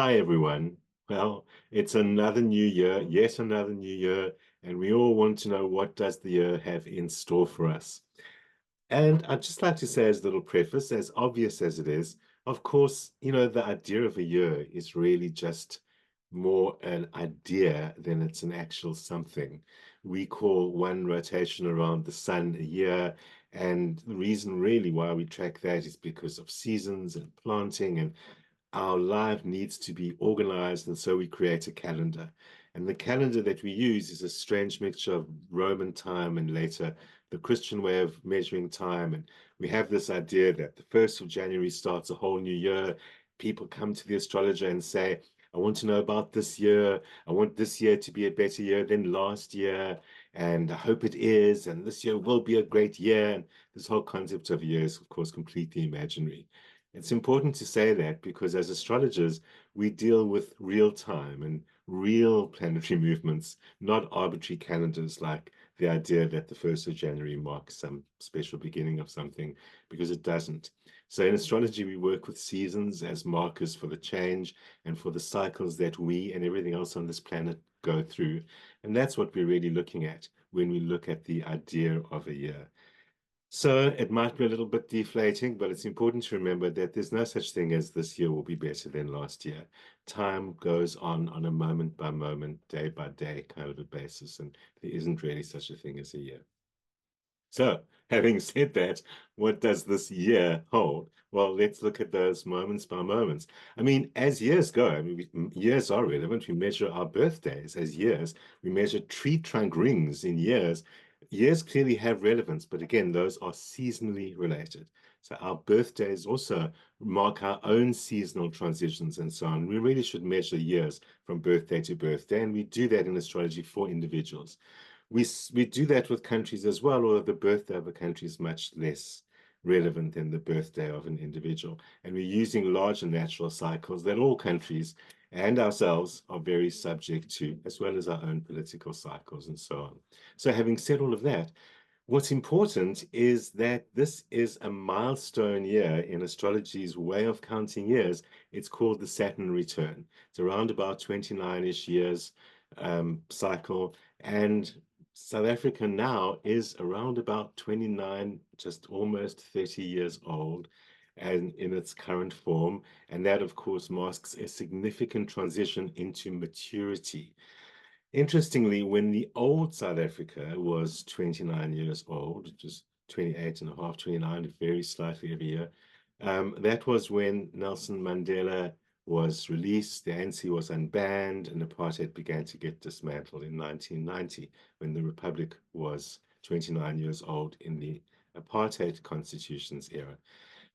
Hi, everyone. Well, it's another new year, yet another new year, and we all want to know what does the year have in store for us. And I'd just like to say as a little preface, as obvious as it is, of course, the idea of a year is really just more an idea than it's an actual something. We call one rotation around the sun a year, and the reason really why we track that is because of seasons and planting, and our life needs to be organized, and so we create a calendar. And the calendar that we use is a strange mixture of Roman time and later the Christian way of measuring time. And we have this idea that the 1st of January starts a whole new year. People come to the astrologer and say, I want to know about this year. I want this year to be a better year than last year. And I hope it is. And this year will be a great year. And this whole concept of year is, of course, completely imaginary. It's important to say that because as astrologers, we deal with real time and real planetary movements, not arbitrary calendars like the idea that the 1st of January marks some special beginning of something, because it doesn't. So in astrology, we work with seasons as markers for the change and for the cycles that we and everything else on this planet go through. And that's what we're really looking at when we look at the idea of a year. So it might be a little bit deflating, but it's important to remember that there's no such thing as this year will be better than last year. Time goes on a moment by moment, day by day kind of a basis, and there isn't really such a thing as a year. So, having said that, what does this year hold? Well, let's look at those moments by moments. I mean, as years go, years are relevant. We measure our birthdays as years. We measure tree trunk rings in years. Years clearly have relevance, but again, those are seasonally related. So our birthdays also mark our own seasonal transitions and so on. We really should measure years from birthday to birthday, and we do that in astrology for individuals. We do that with countries as well, although the birthday of a country is much less relevant than the birthday of an individual. And we're using larger natural cycles that all countries and ourselves are very subject to, as well as our own political cycles and so on. So having said all of that, what's important is that this is a milestone year in astrology's way of counting years. It's called the Saturn return. It's around about 29-ish years cycle, and South Africa now is around about 29, just almost 30 years old, and in its current form. And that, of course, masks a significant transition into maturity. Interestingly, when the old South Africa was 29 years old, which is 28 and a half, 29, very slightly every year, that was when Nelson Mandela was released, the ANC was unbanned, and apartheid began to get dismantled in 1990, when the Republic was 29 years old in the apartheid constitutions era.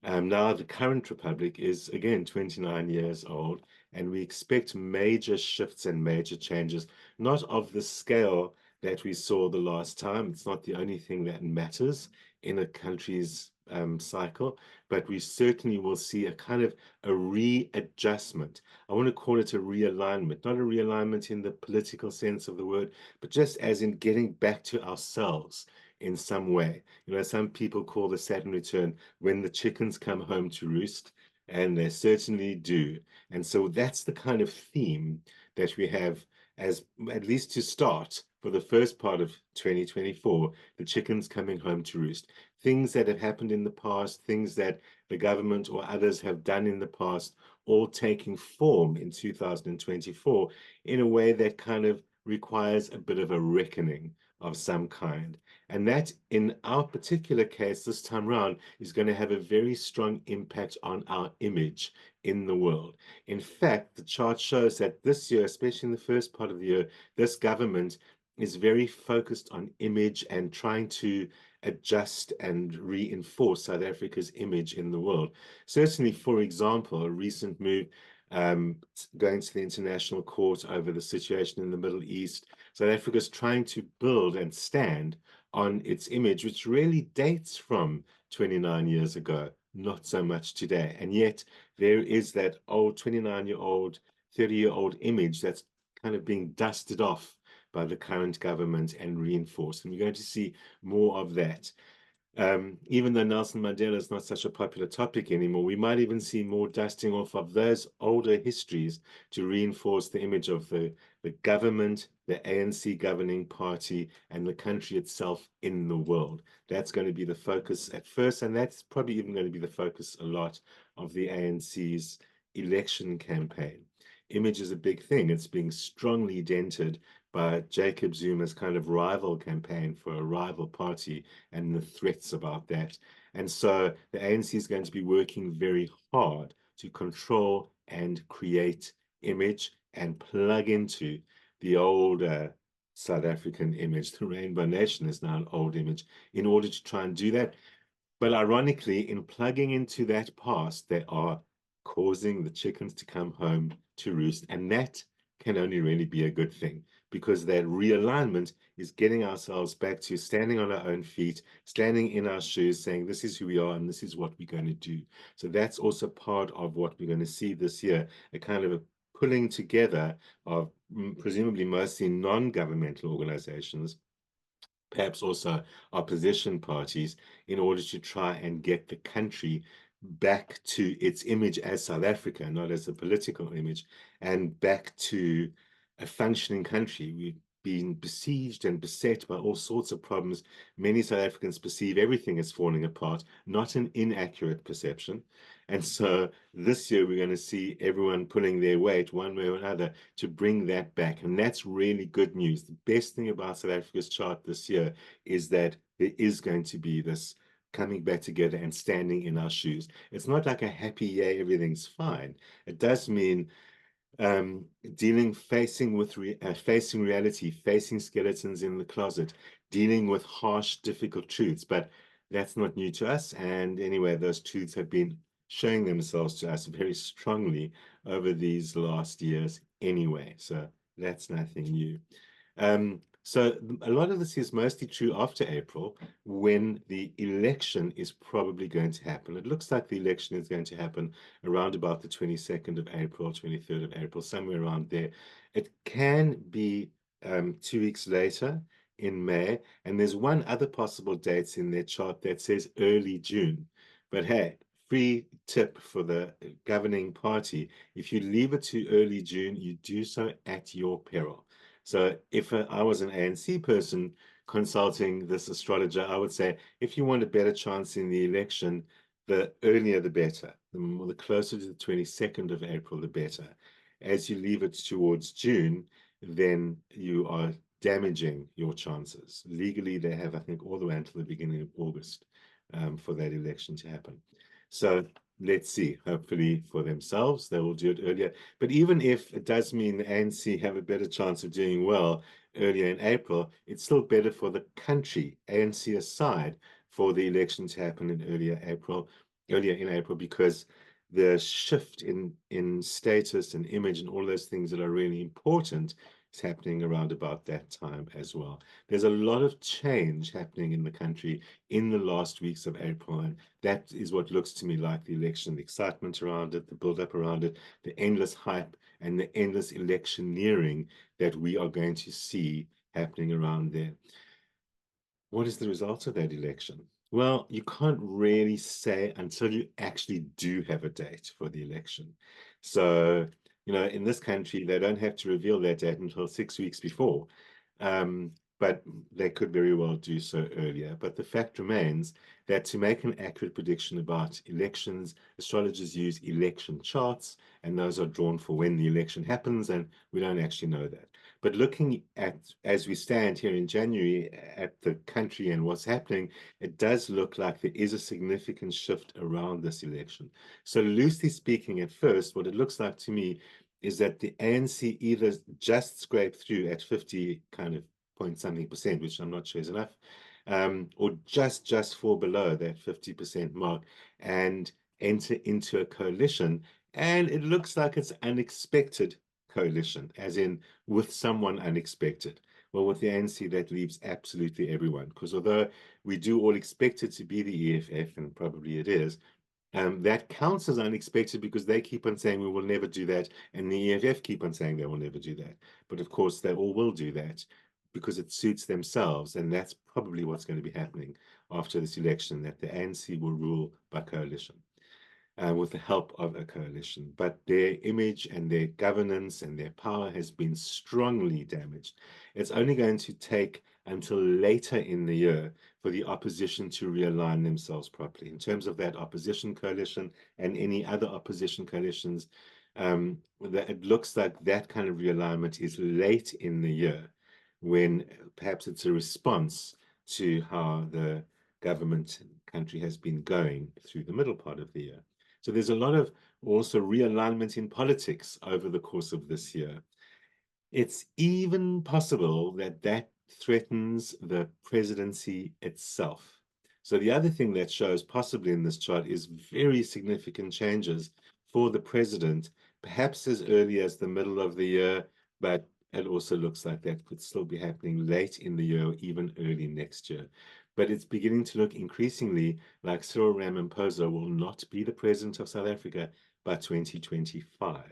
Now the current Republic is again 29 years old, and we expect major shifts and major changes, not of the scale that we saw the last time. It's not the only thing that matters in a country's cycle, but we certainly will see a kind of a readjustment. I want to call it a realignment, not a realignment in the political sense of the word, but just as in getting back to ourselves in some way. Some people call the Saturn return when the chickens come home to roost, and they certainly do. And so that's the kind of theme that we have, as at least to start, for the first part of 2024, the chickens coming home to roost. Things that have happened in the past, things that the government or others have done in the past, all taking form in 2024 in a way that kind of requires a bit of a reckoning of some kind. And that, in our particular case, this time round, is going to have a very strong impact on our image in the world. In fact, the chart shows that this year, especially in the first part of the year, this government is very focused on image and trying to adjust and reinforce South Africa's image in the world. Certainly, for example, a recent move going to the International Court over the situation in the Middle East. South Africa is trying to build and stand on its image, which really dates from 29 years ago, not so much today. And yet there is that old 29-year-old, 30-year-old image that's kind of being dusted off by the current government and reinforced. And we're going to see more of that. Even though Nelson Mandela is not such a popular topic anymore, we might even see more dusting off of those older histories to reinforce the image of the government, the ANC governing party, and the country itself in the world. That's going to be the focus at first, and that's probably even going to be the focus a lot of the ANC's election campaign. Image is a big thing. It's being strongly dented by Jacob Zuma's kind of rival campaign for a rival party and the threats about that. And so the ANC is going to be working very hard to control and create image and plug into the old South African image. The Rainbow Nation is now an old image in order to try and do that. But ironically, in plugging into that past, they are causing the chickens to come home to roost. And that can only really be a good thing, because that realignment is getting ourselves back to standing on our own feet, standing in our shoes, saying, this is who we are and this is what we're going to do. So that's also part of what we're going to see this year, a kind of a pulling together of presumably mostly non-governmental organizations, perhaps also opposition parties, in order to try and get the country back to its image as South Africa, not as a political image, and back to a functioning country. We've been besieged and beset by all sorts of problems. Many South Africans perceive everything as falling apart, not an inaccurate perception. And so this year we're going to see everyone pulling their weight one way or another to bring that back. And that's really good news. The best thing about South Africa's chart this year is that there is going to be this coming back together and standing in our shoes. It's not like a happy, yay, everything's fine. It does mean facing reality, facing skeletons in the closet, dealing with harsh, difficult truths. But that's not new to us. And anyway, those truths have been showing themselves to us very strongly over these last years anyway. So that's nothing new. So a lot of this is mostly true after April, when the election is probably going to happen. It looks like the election is going to happen around about the 22nd of April, 23rd of April, somewhere around there. It can be 2 weeks later in May, and there's one other possible date in their chart that says early June. But hey, free tip for the governing party: if you leave it to early June, you do so at your peril. So if I was an ANC person consulting this astrologer, I would say, if you want a better chance in the election, the earlier the better. The closer to the 22nd of April, the better. As you leave it towards June, then you are damaging your chances. Legally, they have, I think, all the way until the beginning of August for that election to happen. So let's see. Hopefully for themselves, they will do it earlier. But even if it does mean the ANC have a better chance of doing well earlier in April, it's still better for the country, ANC aside, for the election to happen in earlier in April, because the shift in status and image and all those things that are really important is happening around about that time as well. There's a lot of change happening in the country in the last weeks of April, and that is what looks to me like the election, the excitement around it, the build-up around it, the endless hype and the endless electioneering that we are going to see happening around there. What is the result of that election? Well, you can't really say until you actually do have a date for the election. So, in this country, they don't have to reveal that date until 6 weeks before. But they could very well do so earlier. But the fact remains that to make an accurate prediction about elections, astrologers use election charts, and those are drawn for when the election happens, and we don't actually know that. But looking at, as we stand here in January, at the country and what's happening, it does look like there is a significant shift around this election. So loosely speaking, at first, what it looks like to me is that the ANC either just scraped through at 50 kind of point something percent, which I'm not sure is enough, or just fall below that 50% mark and enter into a coalition. And it looks like it's unexpected coalition, as in with someone unexpected. Well, with the ANC, that leaves absolutely everyone, because although we do all expect it to be the EFF, and probably it is, that counts as unexpected because they keep on saying we will never do that, and the EFF keep on saying they will never do that. But of course, they all will do that. because it suits themselves. And that's probably what's going to be happening after this election, that the ANC will rule by coalition. With the help of a coalition. But their image and their governance and their power has been strongly damaged. It's only going to take until later in the year for the opposition to realign themselves properly. In terms of that opposition coalition and any other opposition coalitions, that it looks like that kind of realignment is late in the year, when perhaps it's a response to how the government country has been going through the middle part of the year. So there's a lot of also realignment in politics over the course of this year. It's even possible that that threatens the presidency itself. So the other thing that shows possibly in this chart is very significant changes for the president, perhaps as early as the middle of the year, but it also looks like that could still be happening late in the year, even early next year. But it's beginning to look increasingly like Cyril Ramaphosa will not be the president of South Africa by 2025.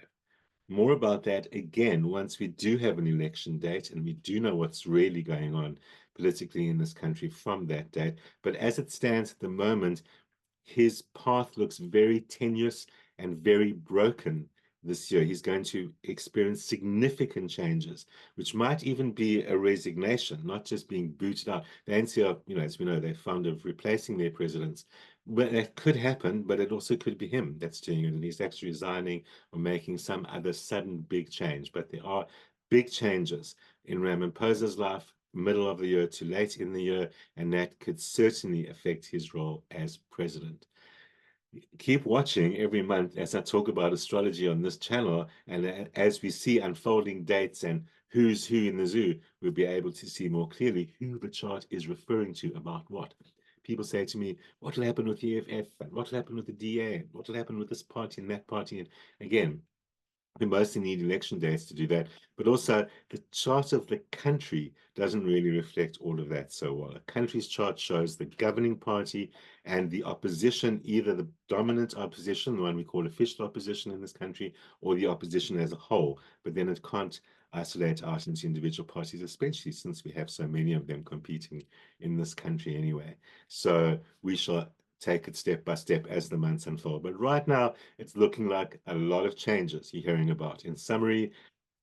More about that again once we do have an election date and we do know what's really going on politically in this country from that date. But as it stands at the moment, his path looks very tenuous and very broken this year. He's going to experience significant changes, which might even be a resignation, not just being booted out. The ANC are, as we know, they're fond of replacing their presidents. But that could happen, but it also could be him that's doing it, and he's actually resigning or making some other sudden big change. But there are big changes in Ramaphosa's life, middle of the year to late in the year, and that could certainly affect his role as president. Keep watching every month as I talk about astrology on this channel, and as we see unfolding dates and who's who in the zoo, we'll be able to see more clearly who the chart is referring to about what. People say to me, what will happen with the EFF, and what will happen with the DA, and what will happen with this party and that party? And again, we mostly need election dates to do that, but also the chart of the country doesn't really reflect all of that so well. A country's chart shows the governing party and the opposition, either the dominant opposition, the one we call official opposition in this country, or the opposition as a whole. But then it can't isolate out into individual parties, especially since we have so many of them competing in this country anyway. So we shall take it step by step as the months unfold. But right now, it's looking like a lot of changes you're hearing about. In summary,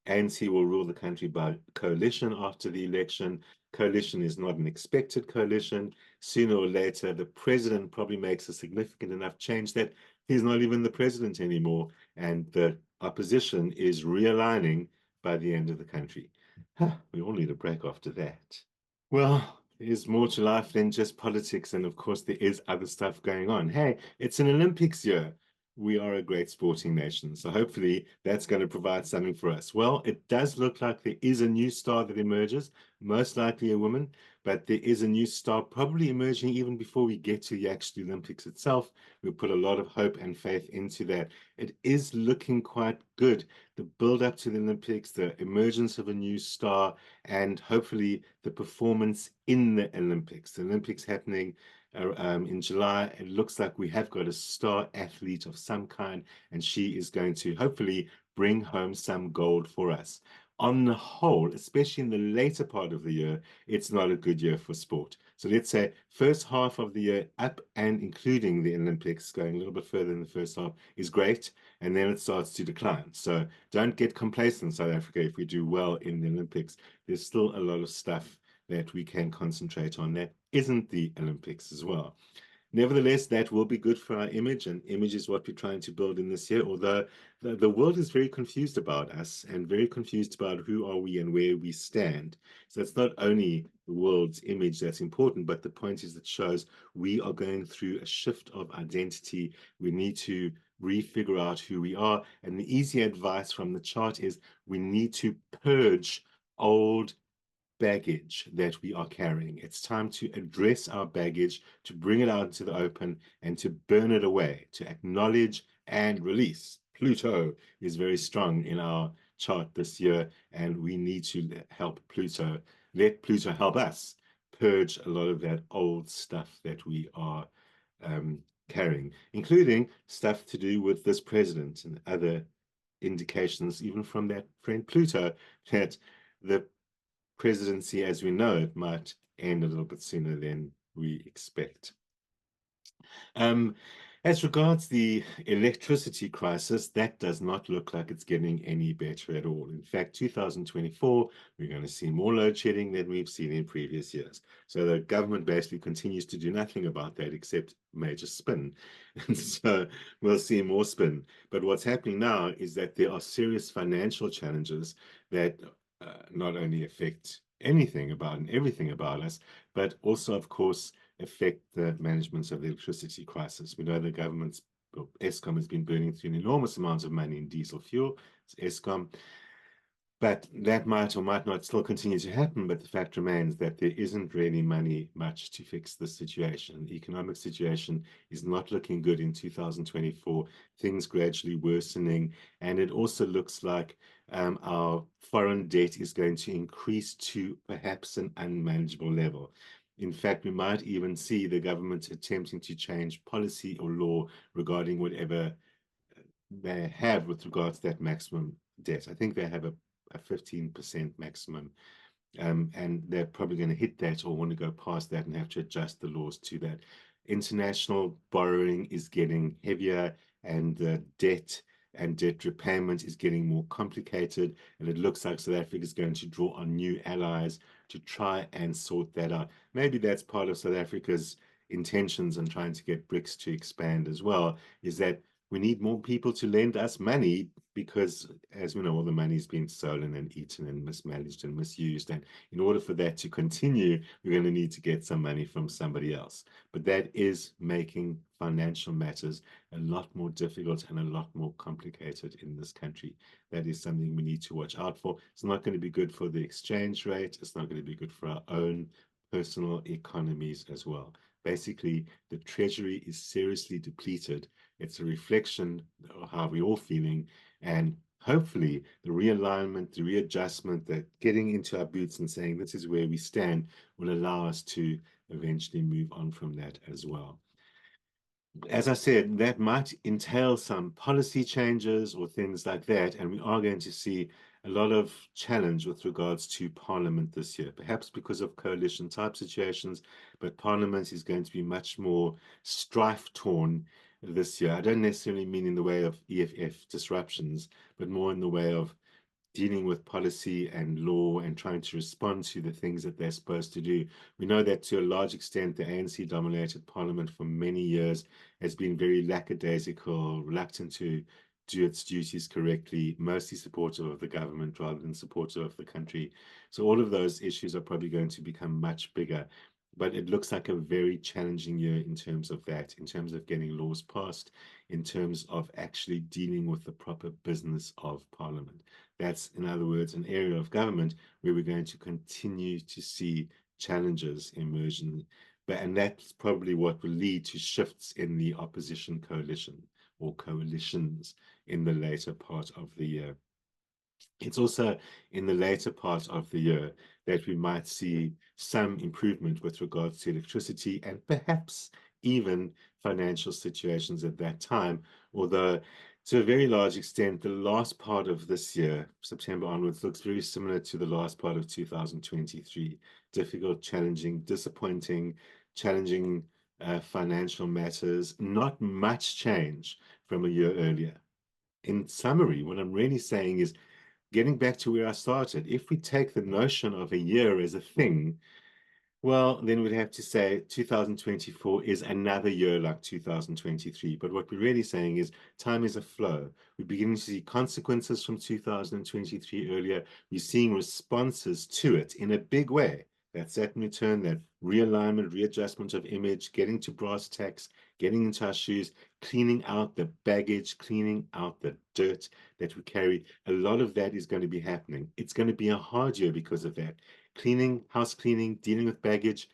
ANC will rule the country by coalition after the election. Coalition is not an expected coalition. Sooner or later, the president probably makes a significant enough change that he's not even the president anymore, and the opposition is realigning by the end of the country. We all need a break after that. Well, there's more to life than just politics, and of course, there is other stuff going on. Hey, it's an Olympics year. We are a great sporting nation, so hopefully that's going to provide something for us. Well, it does look like there is a new star that emerges, most likely a woman, but there is a new star probably emerging even before we get to the actual Olympics itself. We put a lot of hope and faith into that. It is looking quite good. The build up to the Olympics, the emergence of a new star, and hopefully the performance in the Olympics. The Olympics happening in July. It looks like we have got a star athlete of some kind, and she is going to hopefully bring home some gold for us. On the whole, especially in the later part of the year, it's not a good year for sport. So let's say first half of the year up and including the Olympics, going a little bit further in the first half, is great, and then it starts to decline. So don't get complacent, South Africa, if we do well in the Olympics. There's still a lot of stuff that we can concentrate on that isn't the Olympics as well. Nevertheless, that will be good for our image, and image is what we're trying to build in this year, although the world is very confused about us and very confused about who are we and where we stand. So it's not only the world's image that's important, but the point is that shows we are going through a shift of identity. We need to refigure out who we are, and the easy advice from the chart is we need to purge old baggage that we are carrying. It's time to address our baggage, to bring it out into the open, and to burn it away, to acknowledge and release. Pluto is very strong in our chart this year, and we need to help Pluto, let Pluto help us purge a lot of that old stuff that we are carrying, including stuff to do with this president and other indications, even from that friend Pluto, that the presidency as we know it might end a little bit sooner than we expect. As regards the electricity crisis, that does not look like it's getting any better at all. In fact, 2024, we're going to see more load shedding than we've seen in previous years. So the government basically continues to do nothing about that except major spin. And so we'll see more spin. But what's happening now is that there are serious financial challenges that not only affect anything about and everything about us, but also, of course, affect the management of the electricity crisis. We know the government's, Eskom has been burning through an enormous amount of money in diesel fuel. It's Eskom. But that might or might not still continue to happen. But the fact remains that there isn't really money much to fix the situation. The economic situation is not looking good in 2024, things gradually worsening. And it also looks like our foreign debt is going to increase to perhaps an unmanageable level. In fact, we might even see the government attempting to change policy or law regarding whatever they have with regards to that maximum debt. I think they have a 15% maximum, and they're probably going to hit that or want to go past that and have to adjust the laws to that. International borrowing is getting heavier, and the debt and debt repayment is getting more complicated, and it looks like South Africa is going to draw on new allies to try and sort that out. Maybe that's part of South Africa's intentions and trying to get BRICS to expand as well, is that we need more people to lend us money because, as we know, all the money's been stolen and eaten and mismanaged and misused. And in order for that to continue, we're going to need to get some money from somebody else. But that is making financial matters a lot more difficult and a lot more complicated in this country. That is something we need to watch out for. It's not going to be good for the exchange rate. It's not going to be good for our own personal economies as well. Basically, the treasury is seriously depleted. It's a reflection of how we're all feeling, and hopefully the realignment, the readjustment, that getting into our boots and saying this is where we stand will allow us to eventually move on from that as well. As I said, that might entail some policy changes or things like that, and we are going to see a lot of challenge with regards to Parliament this year, perhaps because of coalition type situations, but Parliament is going to be much more strife torn this year. I don't necessarily mean in the way of EFF disruptions, but more in the way of dealing with policy and law and trying to respond to the things that they're supposed to do. We know that to a large extent, the ANC-dominated parliament for many years has been very lackadaisical, reluctant to do its duties correctly, mostly supportive of the government rather than supportive of the country. So all of those issues are probably going to become much bigger. But it looks like a very challenging year in terms of that, in terms of getting laws passed, in terms of actually dealing with the proper business of Parliament. That's, in other words, an area of government where we're going to continue to see challenges emerging. And that's probably what will lead to shifts in the opposition coalition or coalitions in the later part of the year. It's also in the later part of the year that we might see some improvement with regards to electricity and perhaps even financial situations at that time, although to a very large extent, the last part of this year, September onwards, looks very similar to the last part of 2023. Difficult, challenging, disappointing, challenging financial matters, not much change from a year earlier. In summary, what I'm really saying is, getting back to where I started, if we take the notion of a year as a thing, well, then we'd have to say 2024 is another year like 2023. But what we're really saying is time is a flow. We're beginning to see consequences from 2023 earlier. We're seeing responses to it in a big way. That Saturn return, that realignment, readjustment of image, getting to brass tacks, getting into our shoes, cleaning out the baggage, cleaning out the dirt that we carry. A lot of that is going to be happening. It's going to be a hard year because of that. Cleaning, house cleaning, dealing with baggage,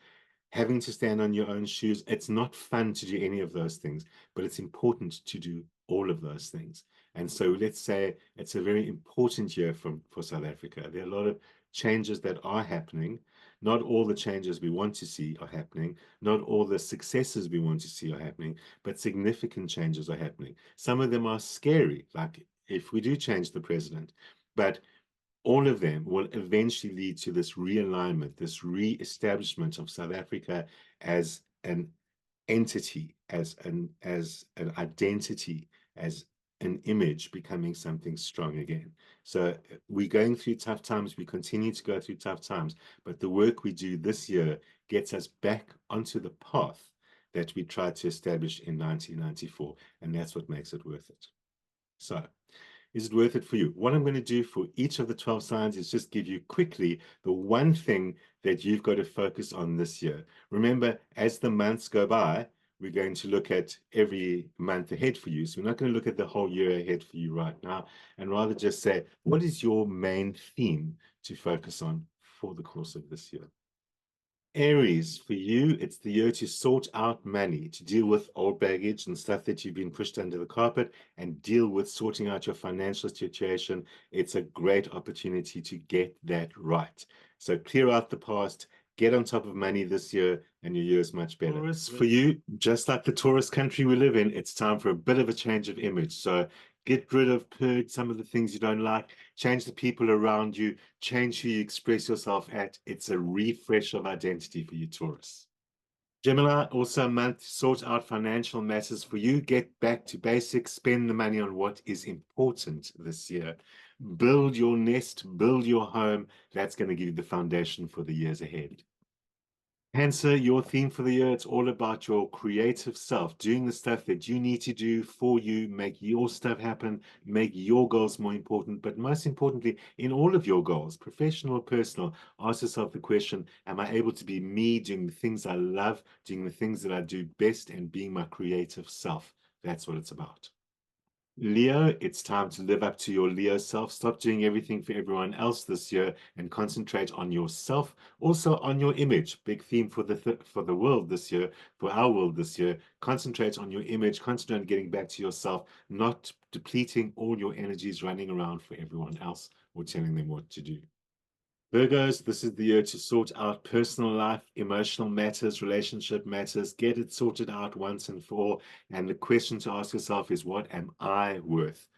having to stand on your own shoes. It's not fun to do any of those things, but it's important to do all of those things. And so let's say it's a very important year for South Africa. There are a lot of changes that are happening. Not all the changes we want to see are happening. Not all the successes we want to see are happening, but significant changes are happening. Some of them are scary, like if we do change the president. But all of them will eventually lead to this realignment, this re-establishment of South Africa as an entity, as an identity, as an image becoming something strong again. So we're going through tough times. We continue to go through tough times, but the work we do this year gets us back onto the path that we tried to establish in 1994, and that's what makes it worth it. So, is it worth it for you? What I'm going to do for each of the 12 signs is just give you quickly the one thing that you've got to focus on this year. Remember, as the months go by, we're going to look at every month ahead for you. So we're not going to look at the whole year ahead for you right now, and rather just say, what is your main theme to focus on for the course of this year? Aries, for you, it's the year to sort out money, to deal with old baggage and stuff that you've been pushed under the carpet and deal with sorting out your financial situation. It's a great opportunity to get that right. So clear out the past, get on top of money this year, and your year is much better. Taurus, for you, just like the tourist country we live in, it's time for a bit of a change of image. So get rid of, purge some of the things you don't like, change the people around you, change who you express yourself at. It's a refresh of identity for you, Taurus. Gemini, also a month to sort out financial matters for you. Get back to basics, spend the money on what is important this year. Build your nest, build your home. That's going to give you the foundation for the years ahead. Cancer, your theme for the year, it's all about your creative self, doing the stuff that you need to do for you, make your stuff happen, make your goals more important. But most importantly, in all of your goals, professional or personal, ask yourself the question, am I able to be me, doing the things I love, doing the things that I do best, and being my creative self? That's what it's about. Leo, it's time to live up to your Leo self. Stop doing everything for everyone else this year and concentrate on yourself. Also on your image. Big theme for the world this year, for our world this year. Concentrate on your image. Concentrate on getting back to yourself, not depleting all your energies running around for everyone else or telling them what to do. Virgos, this is the year to sort out personal life, emotional matters, relationship matters, get it sorted out once and for all. And the question to ask yourself is, what am I worth?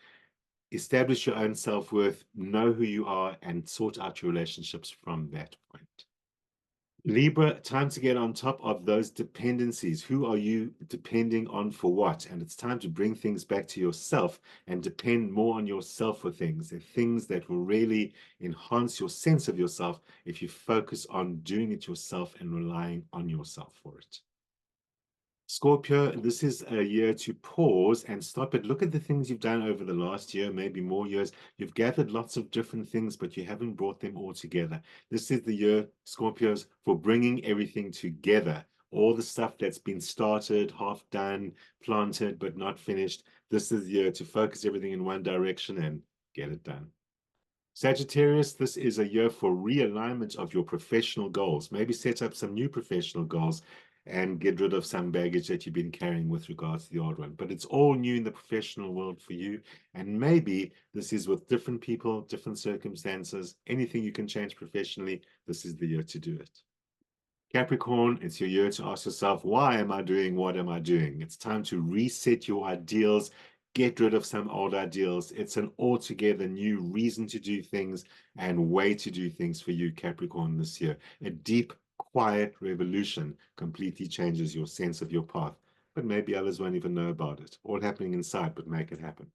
Establish your own self-worth, know who you are, and sort out your relationships from that point. Libra, time to get on top of those dependencies. Who are you depending on for what? And it's time to bring things back to yourself and depend more on yourself for things. They're things that will really enhance your sense of yourself if you focus on doing it yourself and relying on yourself for it. Scorpio, this is a year to pause and stop it. Look at the things you've done over the last year, maybe more years. You've gathered lots of different things, but you haven't brought them all together. This is the year, Scorpios, for bringing everything together. All the stuff that's been started, half done, planted, but not finished. This is the year to focus everything in one direction and get it done. Sagittarius, this is a year for realignment of your professional goals. Maybe set up some new professional goals and get rid of some baggage that you've been carrying with regards to the old one. But it's all new in the professional world for you. And maybe this is with different people, different circumstances, anything you can change professionally, this is the year to do it. Capricorn, it's your year to ask yourself, why am I doing what am I doing? It's time to reset your ideals, get rid of some old ideals. It's an altogether new reason to do things and way to do things for you, Capricorn, this year. A deep, quiet revolution completely changes your sense of your path, but maybe others won't even know about it. All happening inside, but make it happen.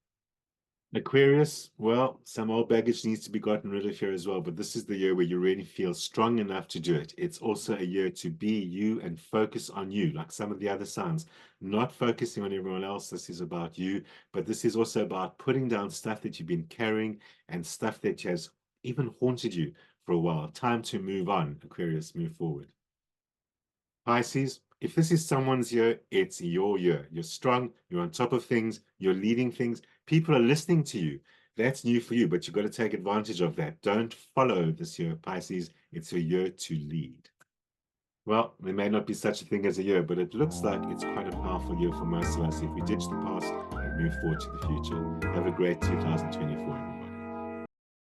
Aquarius, well, some old baggage needs to be gotten rid of here as well, but this is the year where you really feel strong enough to do it. It's also a year to be you and focus on you, like some of the other signs, not focusing on everyone else. This is about you, but this is also about putting down stuff that you've been carrying and stuff that has even haunted you for a while. Time to move on, Aquarius, move forward. Pisces, if this is someone's year, it's your year. You're strong, you're on top of things, you're leading things. People are listening to you. That's new for you, but you've got to take advantage of that. Don't follow this year, Pisces. It's a year to lead. Well, there may not be such a thing as a year, but it looks like it's quite a powerful year for most of us if we ditch the past and move forward to the future. Have a great 2024, everyone.